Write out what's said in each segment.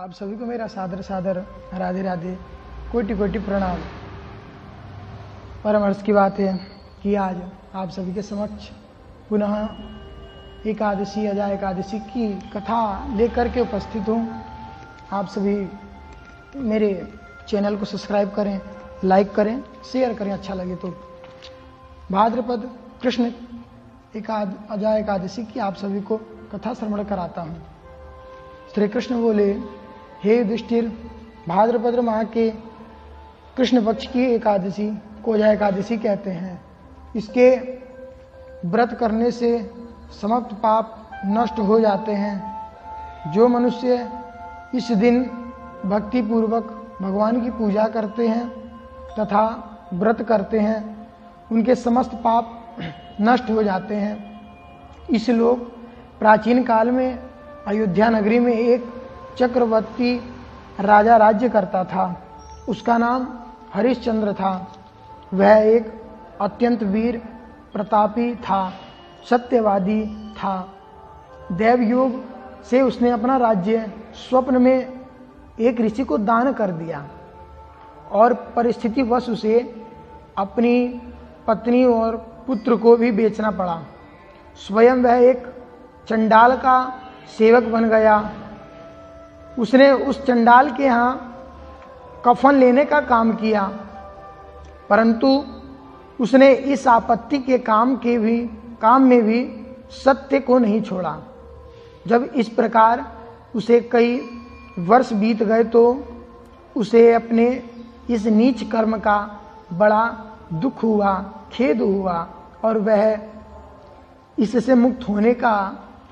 आप सभी को मेरा सादर सादर राधे राधे, कोटि कोटि प्रणाम। परमर्श की बात है कि आज आप सभी के समक्ष पुनः एकादशी अजा एकादशी की कथा लेकर के उपस्थित हूँ। आप सभी मेरे चैनल को सब्सक्राइब करें, लाइक करें, शेयर करें अच्छा लगे तो। भाद्रपद कृष्ण अजा एकादशी की आप सभी को कथा श्रवण कराता हूँ। श्री कृष्ण बोले, हे युधिष्ठिर, भाद्रपद माह के कृष्ण पक्ष की एकादशी को अजा एकादशी कहते हैं। इसके व्रत करने से समस्त पाप नष्ट हो जाते हैं। जो मनुष्य इस दिन भक्ति पूर्वक भगवान की पूजा करते हैं तथा व्रत करते हैं, उनके समस्त पाप नष्ट हो जाते हैं। इस लोक प्राचीन काल में अयोध्या नगरी में एक चक्रवर्ती राजा राज्य करता था। उसका नाम हरिश्चंद्र था। वह एक अत्यंत वीर प्रतापी था, सत्यवादी था। देवयोग से उसने अपना राज्य स्वप्न में एक ऋषि को दान कर दिया और परिस्थितिवश उसे अपनी पत्नी और पुत्र को भी बेचना पड़ा। स्वयं वह एक चंडाल का सेवक बन गया। उसने उस चंडाल के यहाँ कफन लेने का काम किया, परंतु उसने इस आपत्ति के काम में भी सत्य को नहीं छोड़ा। जब इस प्रकार उसे कई वर्ष बीत गए तो उसे अपने इस नीच कर्म का बड़ा दुख हुआ, खेद हुआ और वह इससे मुक्त होने का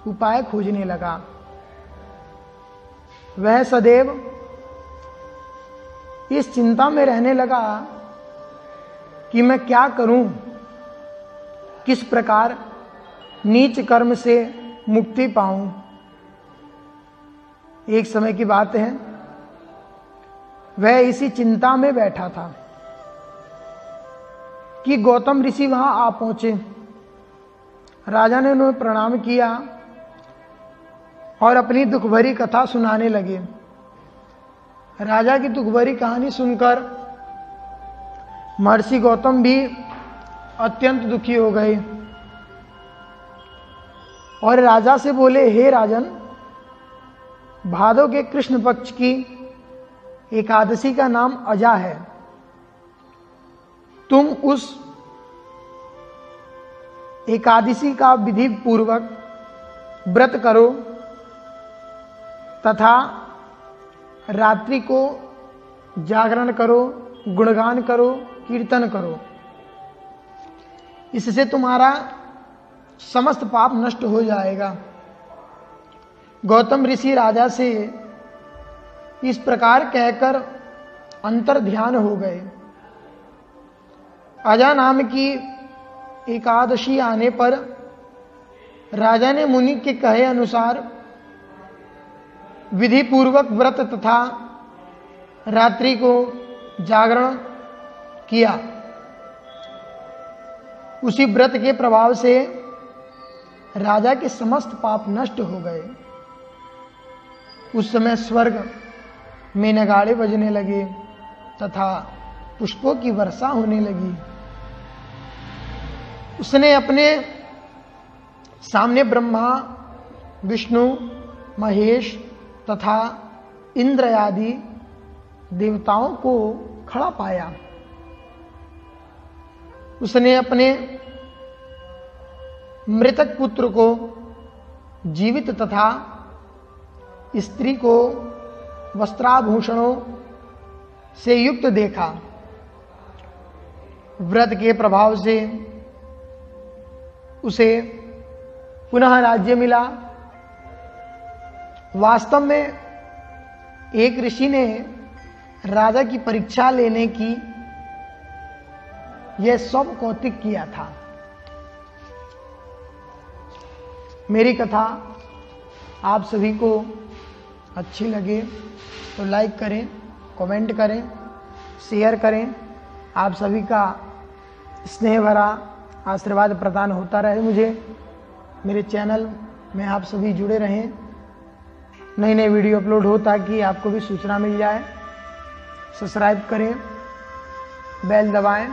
उपाय खोजने लगा। वह सदैव इस चिंता में रहने लगा कि मैं क्या करूं, किस प्रकार नीच कर्म से मुक्ति पाऊं। एक समय की बात है, वह इसी चिंता में बैठा था कि गौतम ऋषि वहां आ पहुंचे। राजा ने उन्हें प्रणाम किया और अपनी दुख भरी कथा सुनाने लगे। राजा की दुख भरी कहानी सुनकर महर्षि गौतम भी अत्यंत दुखी हो गए और राजा से बोले, हे राजन, भादो के कृष्ण पक्ष की एकादशी का नाम अजा है। तुम उस एकादशी का विधि पूर्वक व्रत करो तथा रात्रि को जागरण करो, गुणगान करो, कीर्तन करो। इससे तुम्हारा समस्त पाप नष्ट हो जाएगा। गौतम ऋषि राजा से इस प्रकार कहकर अंतर ध्यान हो गए। अजा नाम की एकादशी आने पर राजा ने मुनि के कहे अनुसार विधि पूर्वक व्रत तथा रात्रि को जागरण किया। उसी व्रत के प्रभाव से राजा के समस्त पाप नष्ट हो गए। उस समय स्वर्ग में नगाड़े बजने लगे तथा पुष्पों की वर्षा होने लगी। उसने अपने सामने ब्रह्मा, विष्णु, महेश तथा इंद्र आदि देवताओं को खड़ा पाया। उसने अपने मृतक पुत्र को जीवित तथा स्त्री को वस्त्राभूषणों से युक्त देखा। व्रत के प्रभाव से उसे पुनः राज्य मिला। वास्तव में एक ऋषि ने राजा की परीक्षा लेने की यह सब कौतिक किया था। मेरी कथा आप सभी को अच्छी लगे तो लाइक करें, कमेंट करें, शेयर करें। आप सभी का स्नेह भरा आशीर्वाद प्रदान होता रहे मुझे। मेरे चैनल में आप सभी जुड़े रहें। नई नई वीडियो अपलोड हो ताकि आपको भी सूचना मिल जाए। सब्सक्राइब करें, बेल दबाएं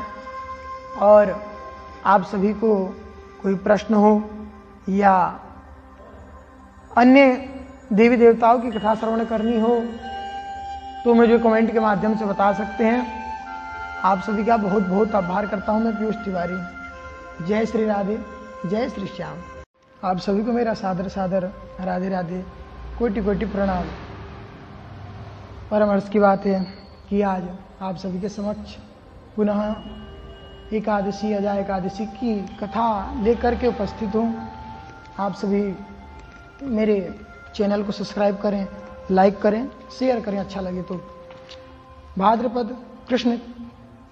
और आप सभी को कोई प्रश्न हो या अन्य देवी देवताओं की कथा श्रवण करनी हो तो मुझे कमेंट के माध्यम से बता सकते हैं। आप सभी का बहुत बहुत आभार करता हूं मैं पीयूष तिवारी। जय श्री राधे, जय श्री श्याम। आप सभी को मेरा सादर सादर राधे राधे, कोटि कोटि प्रणाम। परम हर्ष की बात है कि आज आप सभी के समक्ष पुनः एकादशी अजा एकादशी की कथा लेकर के उपस्थित हूँ। आप सभी मेरे चैनल को सब्सक्राइब करें, लाइक करें, शेयर करें अच्छा लगे तो। भाद्रपद कृष्ण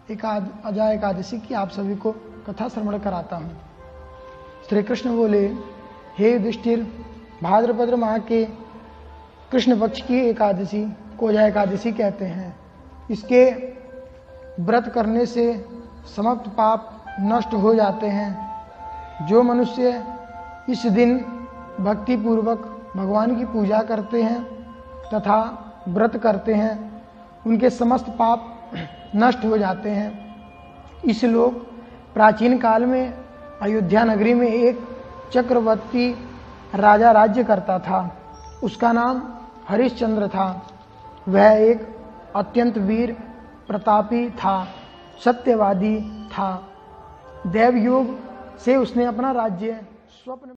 अजा एकादशी की आप सभी को कथा श्रवण कराता हूँ। श्री कृष्ण बोले, हे युधिष्ठिर, भाद्रपद माह के कृष्ण पक्ष की एकादशी को अजा एकादशी कहते हैं। इसके व्रत करने से समस्त पाप नष्ट हो जाते हैं। जो मनुष्य इस दिन भक्ति पूर्वक भगवान की पूजा करते हैं तथा व्रत करते हैं, उनके समस्त पाप नष्ट हो जाते हैं। इस लोक प्राचीन काल में अयोध्या नगरी में एक चक्रवर्ती राजा राज्य करता था। उसका नाम हरिश्चंद्र था। वह एक अत्यंत वीर प्रतापी था, सत्यवादी था। देवयोग से उसने अपना राज्य स्वप्न